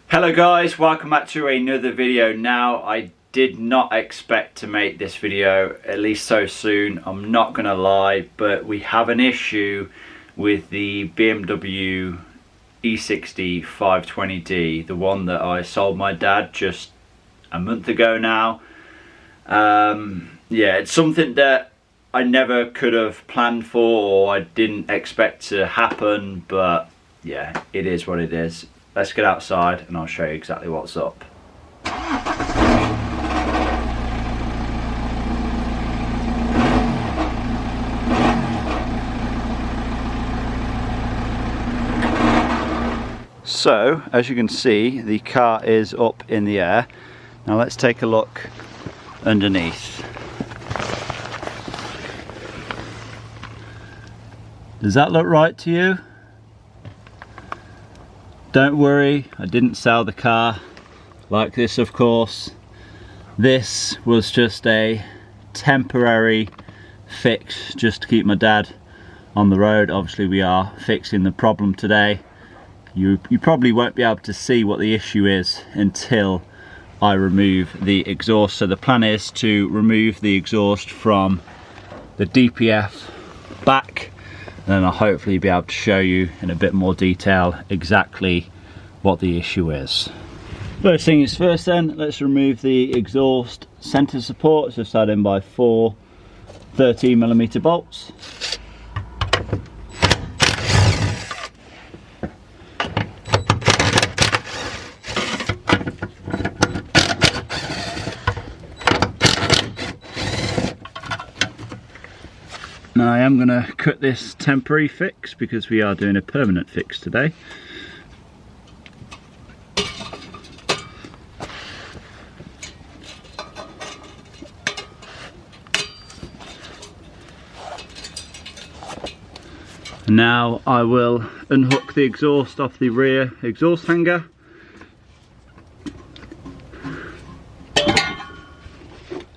Hello guys, welcome back to another video. Now, I did not expect to make this video, at least so soon, I'm not gonna lie, but we have an issue with the BMW E60 520D, the one that I sold my dad just a month ago now. Yeah, it's something that I never could have planned for or I didn't expect to happen, but yeah, it is what it is. Let's get outside and I'll show you exactly what's up. So, as you can see, the car is up in the air. Now let's take a look underneath. Does that look right to you? Don't worry, I didn't sell the car like this, of course. This was just a temporary fix just to keep my dad on the road. Obviously we are fixing the problem today. You probably won't be able to see what the issue is until I remove the exhaust. So the plan is to remove the exhaust from the DPF back, and then I'll hopefully be able to show you in a bit more detail exactly what the issue is. First thing is first then, let's remove the exhaust center support. It's just added in by 4 13mm bolts. Now I am going to cut this temporary fix because we are doing a permanent fix today. Now I will unhook the exhaust off the rear exhaust hanger.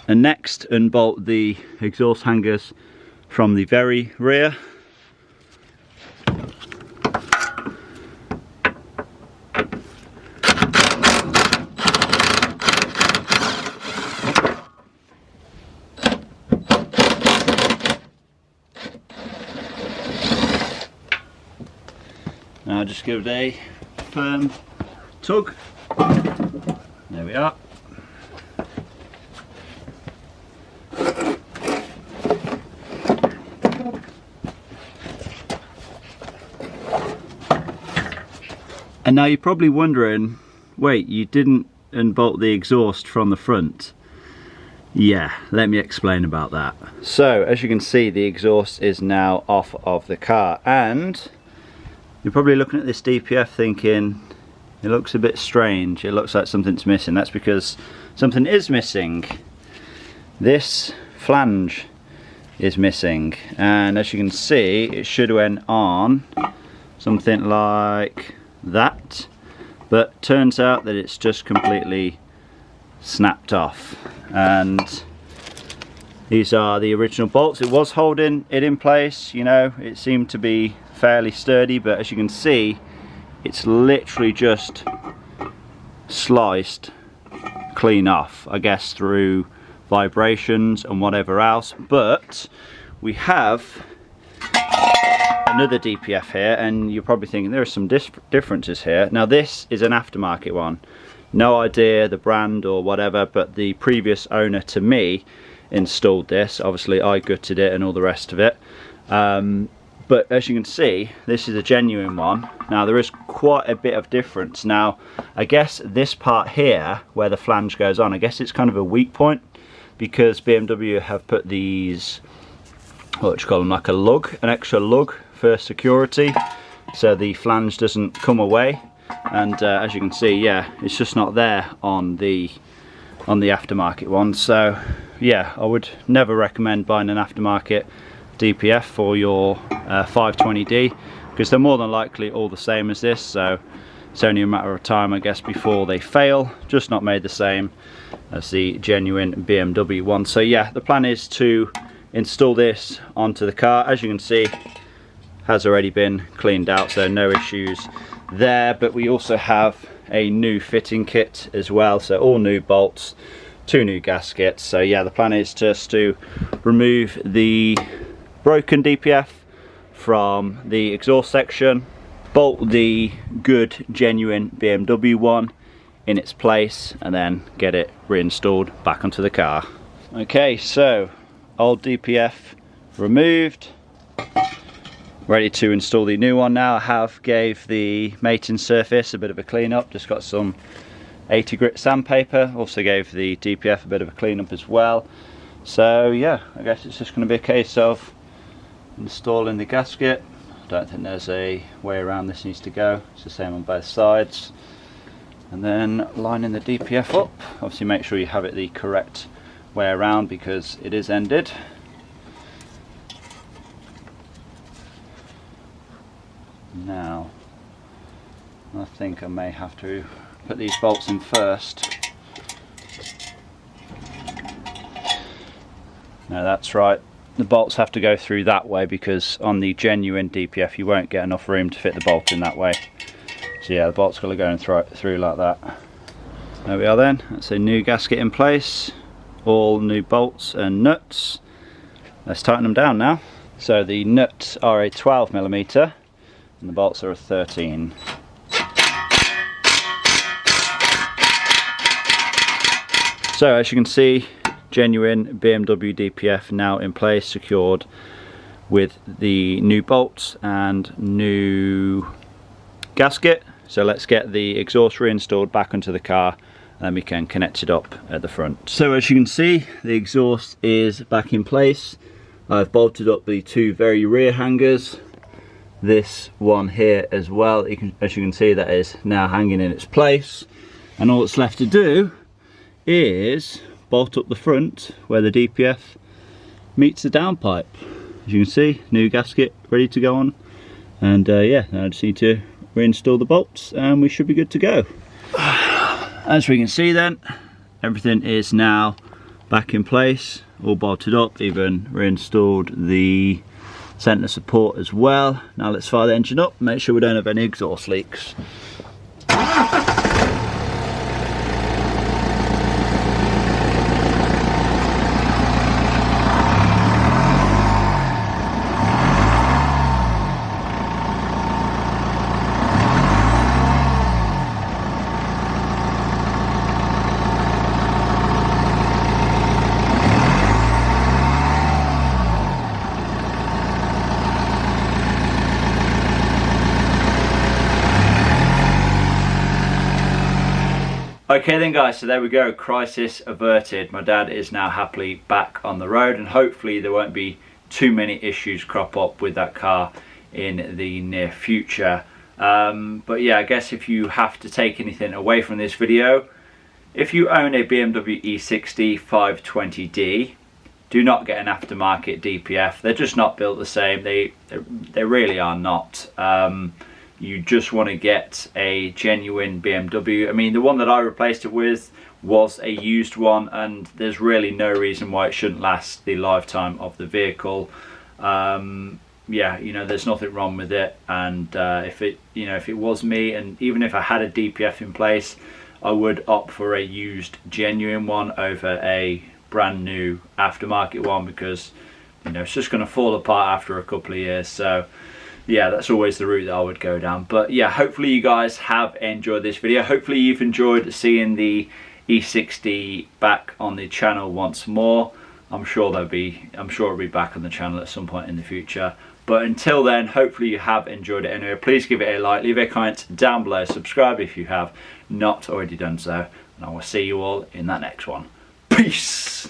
And next unbolt the exhaust hangers from the very rear. Now just give it a firm tug. There we are. And now you're probably wondering, wait, you didn't unbolt the exhaust from the front? Yeah, let me explain about that. So, as you can see, the exhaust is now off of the car, and you're probably looking at this DPF thinking, it looks a bit strange, it looks like something's missing. That's because something is missing. This flange is missing, and as you can see, it should have went on something like that, but turns out that it's just completely snapped off. And these are the original bolts. It was holding it in place, you know, it seemed to be fairly sturdy, but as you can see, it's literally just sliced clean off, I guess through vibrations and whatever else. But we have another DPF here, and you're probably thinking there are some differences here. Now this is an aftermarket one, no idea the brand or whatever, but the previous owner to me installed this. Obviously I gutted it and all the rest of it, but as you can see, this is a genuine one. Now there is quite a bit of difference. Now I guess this part here where the flange goes on, I guess it's kind of a weak point because BMW have put these, what do you call them, like a lug, an extra lug for security, so the flange doesn't come away. And as you can see, yeah, it's just not there on the aftermarket one. So yeah, I would never recommend buying an aftermarket DPF for your 520D, because they're more than likely all the same as this. So it's only a matter of time, I guess, before they fail, just not made the same as the genuine BMW one. So yeah, the plan is to install this onto the car. As you can see, has already been cleaned out, so no issues there, but we also have a new fitting kit as well, so all new bolts, 2 new gaskets. So yeah, the plan is just to remove the broken DPF from the exhaust section, bolt the good genuine BMW one in its place, and then get it reinstalled back onto the car. Okay, so old DPF removed, ready to install the new one now. I have gave the mating surface a bit of a clean up, just got some 80 grit sandpaper, also gave the DPF a bit of a clean up as well. So yeah, I guess it's just going to be a case of installing the gasket. I don't think there's a way around this needs to go, it's the same on both sides. And then lining the DPF up, obviously make sure you have it the correct way around because it is ended. Now, I think I may have to put these bolts in first. No, that's right. The bolts have to go through that way because on the genuine DPF you won't get enough room to fit the bolt in that way. So yeah, the bolt's got to go through like that. There we are then. That's a new gasket in place. All new bolts and nuts. Let's tighten them down now. So the nuts are a 12mm and the bolts are a 13. So as you can see, genuine BMW DPF now in place, secured with the new bolts and new gasket. So let's get the exhaust reinstalled back onto the car, and then we can connect it up at the front. So as you can see, the exhaust is back in place. I've bolted up the 2 very rear hangers, this one here as well. As you can see, that is now hanging in its place, and all that's left to do is bolt up the front where the DPF meets the downpipe. As you can see, new gasket ready to go on, and yeah, now I just need to reinstall the bolts and we should be good to go. As we can see then, everything is now back in place, all bolted up, even reinstalled the centre support as well. Now let's fire the engine up, make sure we don't have any exhaust leaks. Okay then guys, so there we go, crisis averted. My dad is now happily back on the road, and hopefully there won't be too many issues crop up with that car in the near future. But yeah, I guess if you have to take anything away from this video, if you own a BMW E60 520D, do not get an aftermarket DPF. They're just not built the same. They really are not. You just want to get a genuine BMW. I mean, the one that I replaced it with was a used one, and there's really no reason why it shouldn't last the lifetime of the vehicle. Yeah, you know, there's nothing wrong with it. And if it was me, and even if I had a DPF in place, I would opt for a used genuine one over a brand new aftermarket one, because you know it's just going to fall apart after a couple of years. So yeah, that's always the route that I would go down. But yeah, hopefully you guys have enjoyed this video. Hopefully you've enjoyed seeing the E60 back on the channel once more. I'm sure it'll be back on the channel at some point in the future. But until then, hopefully you have enjoyed it anyway. Please give it a like, leave a comment down below, subscribe if you have not already done so, and I will see you all in that next one. Peace!